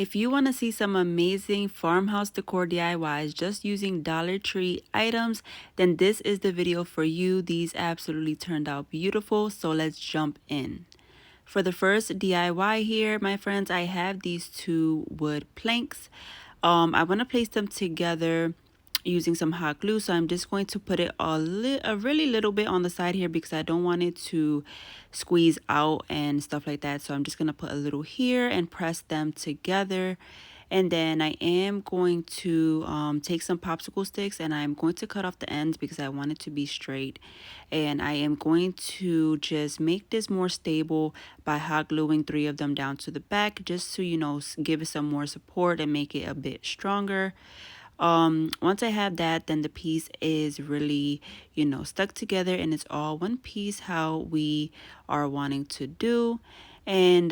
If you want to see some amazing farmhouse decor DIYs just using Dollar Tree items, then this is the video for you. These absolutely turned out beautiful, so let's jump in. For the first DIY here, my friends, I have these two wood planks. I want to place them together using some hot glue, so I'm just going to put it a really little bit on the side here because I don't want it to squeeze out and stuff like that. So I'm just going to put a little here and press them together. And then I am going to take some popsicle sticks and I'm going to cut off the ends because I want it to be straight. And I am going to just make this more stable by hot gluing 3 of them down to the back, just to, give it some more support and make it a bit stronger. Once I have that, then the piece is really, stuck together and it's all one piece how we are wanting to do. And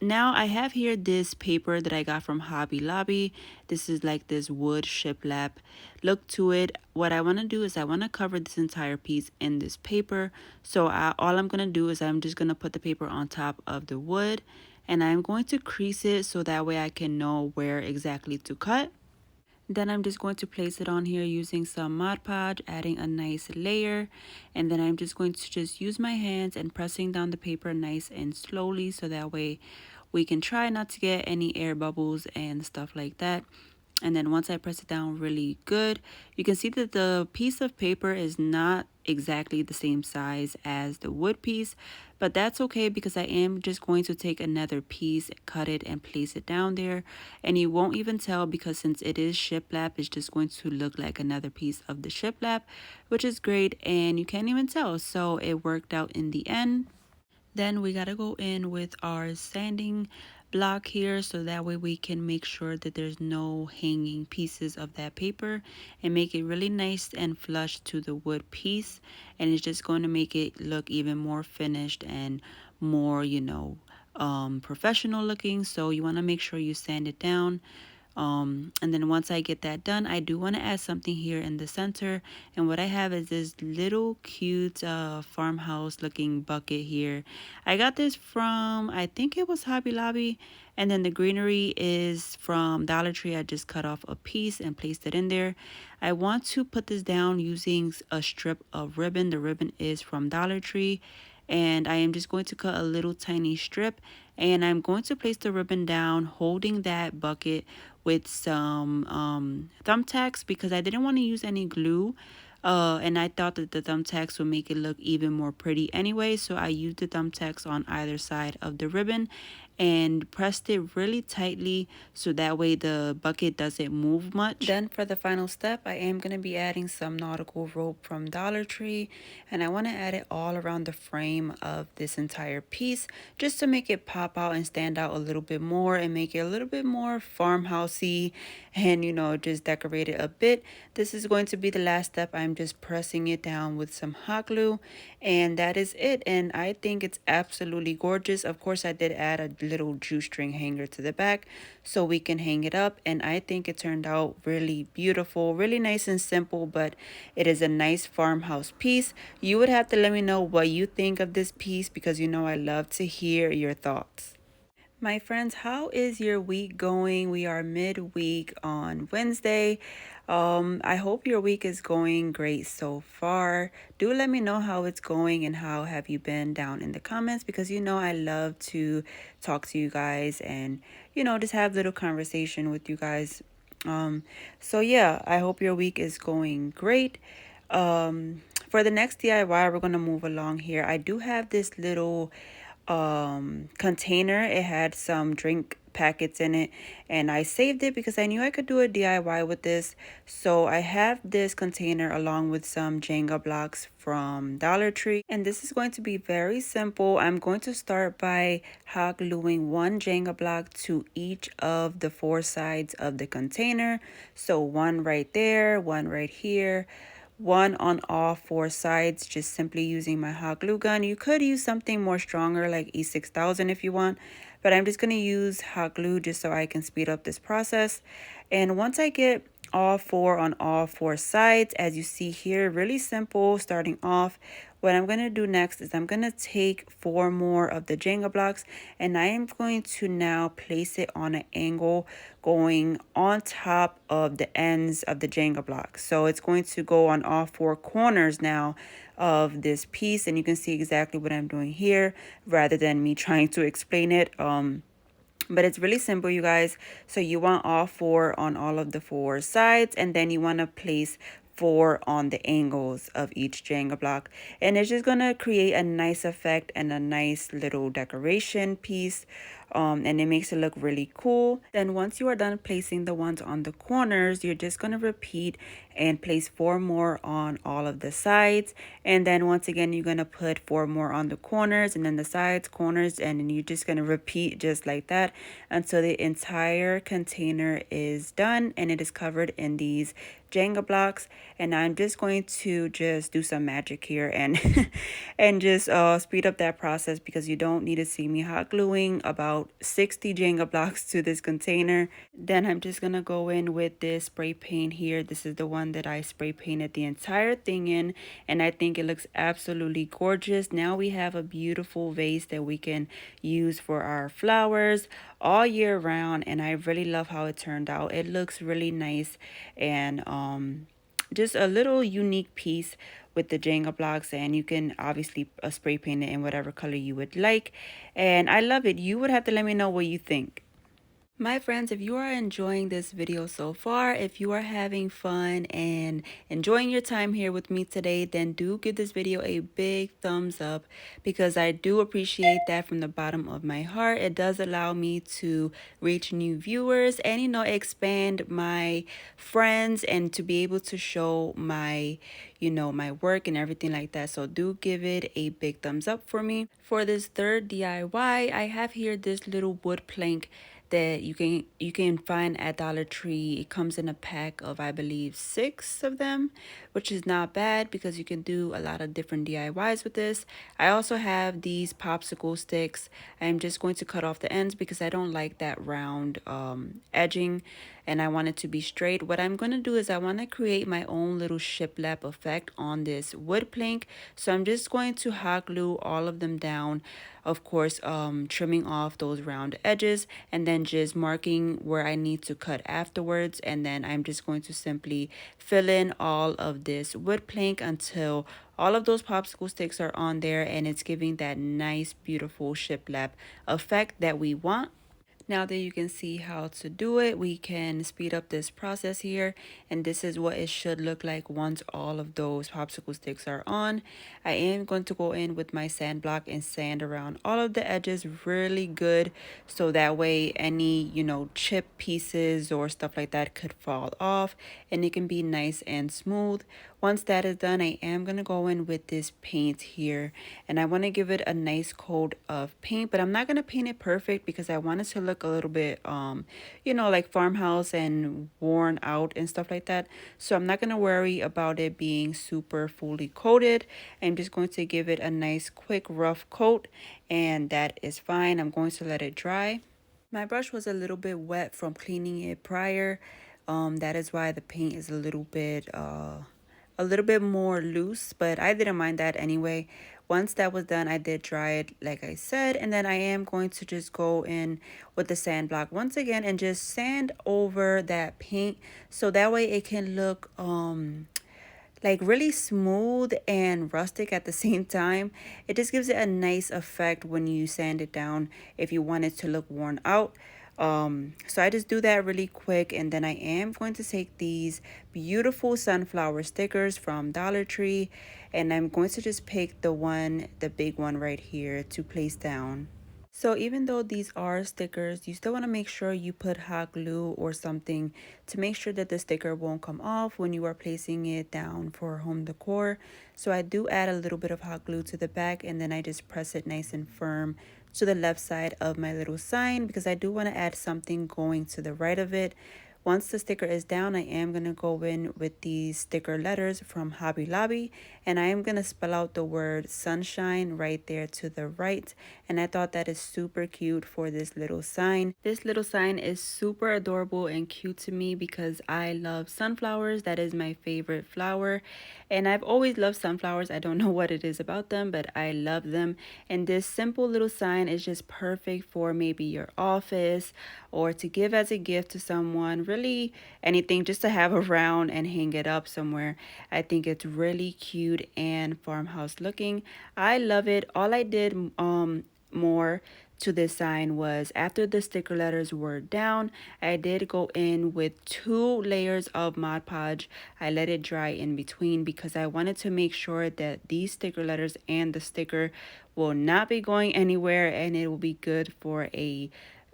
now I have here this paper that I got from Hobby Lobby. This is like this wood shiplap look to it. What I want to do is I want to cover this entire piece in this paper. So all I'm going to do is I'm just going to put the paper on top of the wood and I'm going to crease it so that way I can know where exactly to cut. Then I'm just going to place it on here using some Mod Podge, adding a nice layer. And then I'm just going to just use my hands and pressing down the paper nice and slowly so that way we can try not to get any air bubbles and stuff like that. And then once I press it down really good, you can see that the piece of paper is not exactly the same size as the wood piece, but that's okay because I am just going to take another piece, cut it and place it down there. And you won't even tell because since it is shiplap, it's just going to look like another piece of the shiplap, which is great and you can't even tell. So it worked out in the end. Then we got to go in with our sanding block here so that way we can make sure that there's no hanging pieces of that paper and make it really nice and flush to the wood piece. And it's just going to make it look even more finished and more, professional looking. So you want to make sure you sand it down. And then once I get that done, I do want to add something here in the center. And what I have is this little cute farmhouse looking bucket here. I got this from, I think it was Hobby Lobby. And then the greenery is from Dollar Tree. I just cut off a piece and placed it in there. I want to put this down using a strip of ribbon. The ribbon is from Dollar Tree. And I am just going to cut a little tiny strip and I'm going to place the ribbon down holding that bucket with some thumbtacks because I didn't want to use any glue. And I thought that the thumbtacks would make it look even more pretty anyway. So I used the thumbtacks on either side of the ribbon and pressed it really tightly so that way the bucket doesn't move much. Then for the final step, I am going to be adding some nautical rope from Dollar Tree and I want to add it all around the frame of this entire piece just to make it pop out and stand out a little bit more and make it a little bit more farmhousey and just decorate it a bit. This is going to be the last step. I'm just pressing it down with some hot glue and that is it, and I think it's absolutely gorgeous. Of course I did add a little jewstring hanger to the back so we can hang it up, and I think it turned out really beautiful, really nice and simple, but it is a nice farmhouse piece. You would have to let me know what you think of this piece because I love to hear your thoughts. My friends, how is your week going? We are midweek on Wednesday. I hope your week is going great so far. Do let me know how it's going and how have you been down in the comments because I love to talk to you guys and just have little conversation with you guys. So yeah, I hope your week is going great. For the next DIY, we're gonna move along here. I do have this little container. It had some drink packets in it and I saved it because I knew I could do a DIY with this. So I have this container along with some Jenga blocks from Dollar Tree, and this is going to be very simple. I'm going to start by hot gluing one Jenga block to each of the 4 sides of the container. So one right there, one right here, one on all 4 sides, just simply using my hot glue gun. You could use something more stronger like E6000 if you want, but I'm just going to use hot glue just so I can speed up this process. And once I get all 4 on all 4 sides, as you see here, really simple starting off what I'm going to do next is I'm going to take 4 more of the Jenga blocks, and I am going to now place it on an angle going on top of the ends of the Jenga blocks. So it's going to go on all 4 corners now of this piece, and you can see exactly what I'm doing here rather than me trying to explain it. But it's really simple, you guys. So you want all 4 on all of the 4 sides, and then you want to place 4 on the angles of each Jenga block, and it's just gonna create a nice effect and a nice little decoration piece. And it makes it look really cool. Then once you are done placing the ones on the corners, you're just gonna repeat and place 4 more on all of the sides, and then once again you're gonna put 4 more on the corners, and then the sides, corners, and then you're just gonna repeat just like that until the entire container is done and it is covered in these Jenga blocks. And I'm just going to just do some magic here and and just speed up that process, because you don't need to see me hot gluing about 60 Jenga blocks to this container. Then I'm just gonna go in with this spray paint here. This is the one that I spray painted the entire thing in, and I think it looks absolutely gorgeous. Now we have a beautiful vase that we can use for our flowers all year round, and I really love how it turned out. It looks really nice, and just a little unique piece with the Jenga blocks, and you can obviously spray paint it in whatever color you would like, and I love it. You would have to let me know what you think. My friends, if you are enjoying this video so far, if you are having fun and enjoying your time here with me today, then do give this video a big thumbs up, because I do appreciate that from the bottom of my heart. It does allow me to reach new viewers and, you know, expand my friends and to be able to show my, you know, my work and everything like that. So do give it a big thumbs up for me. For this third DIY, I have here this little wood plank that you can find at Dollar Tree. It comes in a pack of, I believe, 6 of them, which is not bad because you can do a lot of different DIYs with this. I also have these popsicle sticks. I'm just going to cut off the ends because I don't like that round edging, and I want it to be straight. What I'm going to do is I want to create my own little shiplap effect on this wood plank. So I'm just going to hot glue all of them down, of course, trimming off those round edges, and then just marking where I need to cut afterwards. And then I'm just going to simply fill in all of this wood plank until all of those popsicle sticks are on there, and it's giving that nice, beautiful shiplap effect that we want. Now that you can see how to do it, we can speed up this process here, and this is what it should look like once all of those popsicle sticks are on. I am going to go in with my sand block and sand around all of the edges really good, so that way any, you know, chip pieces or stuff like that could fall off and it can be nice and smooth. Once that is done, I am going to go in with this paint here, and I want to give it a nice coat of paint, but I'm not going to paint it perfect because I want it to look a little bit, you know, like Farmhouse and worn out and stuff like that. So I'm not going to worry about it being super fully coated. I'm just going to give it a nice quick rough coat, and that is fine. I'm going to let it dry. My brush was a little bit wet from cleaning it prior. That is why the paint is a little bit more loose, but I didn't mind that anyway. Once that was done, I did dry it like I said, and then I am going to just go in with the sand block once again and just sand over that paint, so that way it can look like really smooth and rustic at the same time. It just gives it a nice effect when you sand it down if you want it to look worn out. So I just do that really quick, and then I am going to take these beautiful sunflower stickers from Dollar Tree, and I'm going to just pick the big one right here to place down. So even though these are stickers, you still want to make sure you put hot glue or something to make sure that the sticker won't come off when you are placing it down for home decor. So I do add a little bit of hot glue to the back, and then I just press it nice and firm to the left side of my little sign, because I do want to add something going to the right of it Once the sticker is down, I am going to go in with these sticker letters from Hobby Lobby, and I am going to spell out the word sunshine right there to the right. And I thought that is super cute for this little sign. This little sign is super adorable and cute to me because I love sunflowers. That is my favorite flower, and I've always loved sunflowers. I don't know what it is about them, but I love them. And this simple little sign is just perfect for maybe your office or to give as a gift to someone. Really anything, just to have around and hang it up somewhere. I think it's really cute and farmhouse looking. I love it. All I did more to this sign was after the sticker letters were down, I did go in with 2 layers of Mod Podge. I let it dry in between because I wanted to make sure that these sticker letters and the sticker will not be going anywhere, and it will be good for a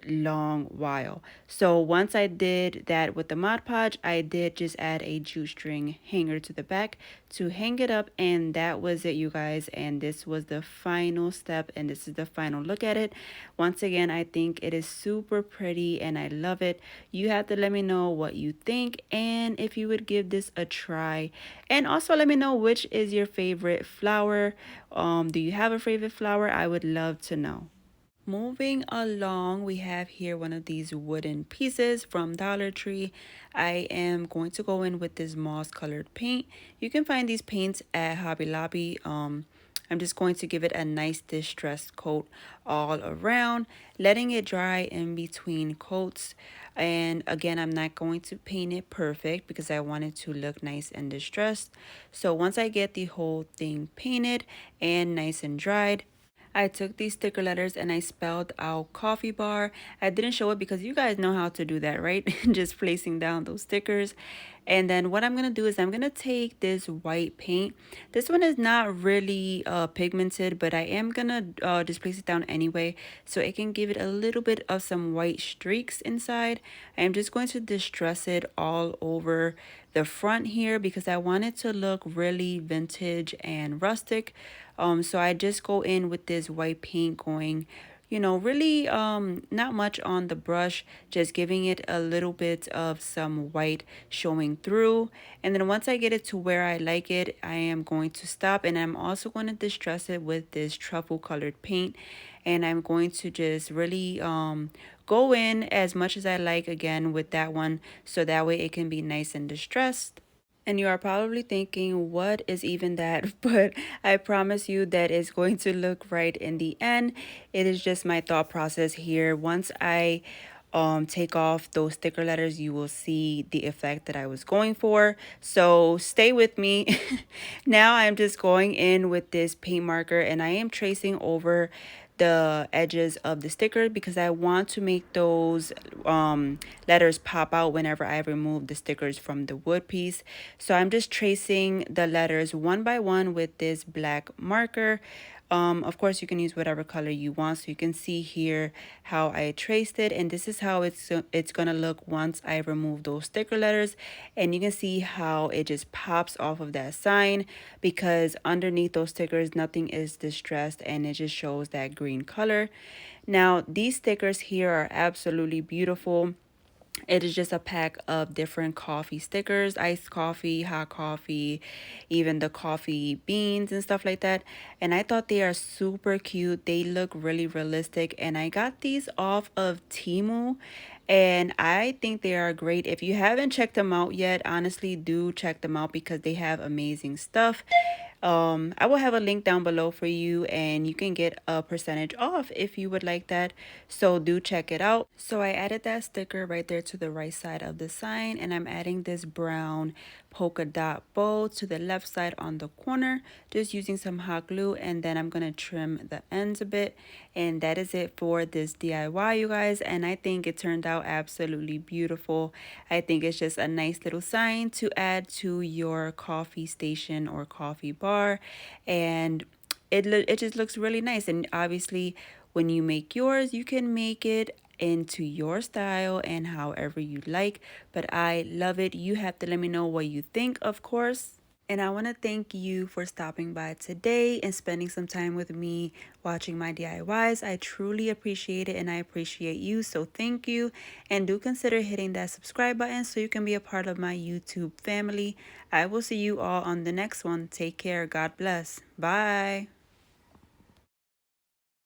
long while. So once I did that with the Mod Podge, I did just add a jute string hanger to the back to hang it up, and that was it, you guys. And this was the final step, and this is the final look at it. Once again, I think it is super pretty and I love it. You have to let me know what you think and if you would give this a try, and also let me know which is your favorite flower. Do you have a favorite flower? I would love to know. Moving along, we have here one of these wooden pieces from Dollar Tree. I am going to go in with this moss colored paint. You can find these paints at Hobby Lobby. I'm just going to give it a nice distressed coat all around, letting it dry in between coats. And again, I'm not going to paint it perfect because I want it to look nice and distressed. So once I get the whole thing painted and nice and dried, I took these sticker letters and I spelled out coffee bar. I didn't show it because you guys know how to do that, right? Just placing down those stickers. And then what I'm going to do is I'm going to take this white paint. This one is not really pigmented, but I am going to just place it down anyway so it can give it a little bit of some white streaks inside. I'm just going to distress it all over the front here because I want it to look really vintage and rustic. So I just go in with this white paint going, really not much on the brush, just giving it a little bit of some white showing through. And then once I get it to where I like it, I am going to stop, and I'm also going to distress it with this truffle colored paint. And I'm going to just really go in as much as I like again with that one, so that way it can be nice and distressed. And you are probably thinking, what is even that? But I promise you that it's going to look right in the end. It is just my thought process here. Once I take off those sticker letters, you will see the effect that I was going for. So stay with me. Now I'm just going in with this paint marker and I am tracing over the edges of the sticker because I want to make those letters pop out whenever I remove the stickers from the wood piece. So I'm just tracing the letters one by one with this black marker. Of course, you can use whatever color you want. So you can see here how I traced it, and this is how it's gonna look once I remove those sticker letters. And you can see how it just pops off of that sign because underneath those stickers nothing is distressed and it just shows that green color. Now these stickers here are absolutely beautiful. It is just a pack of different coffee stickers, iced coffee, hot coffee, even the coffee beans and stuff like that. And I thought they are super cute. They look really realistic. And I got these off of Temu. And I think they are great. If you haven't checked them out yet, honestly, do check them out because they have amazing stuff. I will have a link down below for you and you can get a percentage off if you would like that. So do check it out. So I added that sticker right there to the right side of the sign, and I'm adding this brown polka dot bow to the left side on the corner, just using some hot glue, and then I'm gonna trim the ends a bit. And that is it for this DIY, you guys, and I think it turned out absolutely beautiful. I think it's just a nice little sign to add to your coffee station or coffee bar, and it just looks really nice. And obviously when you make yours, you can make it into your style and however you like, but I love it. You have to let me know what you think, of course. And I want to thank you for stopping by today and spending some time with me watching my DIYs. I truly appreciate it and I appreciate you. So thank you. And do consider hitting that subscribe button so you can be a part of my YouTube family. I will see you all on the next one. Take care. God bless. Bye.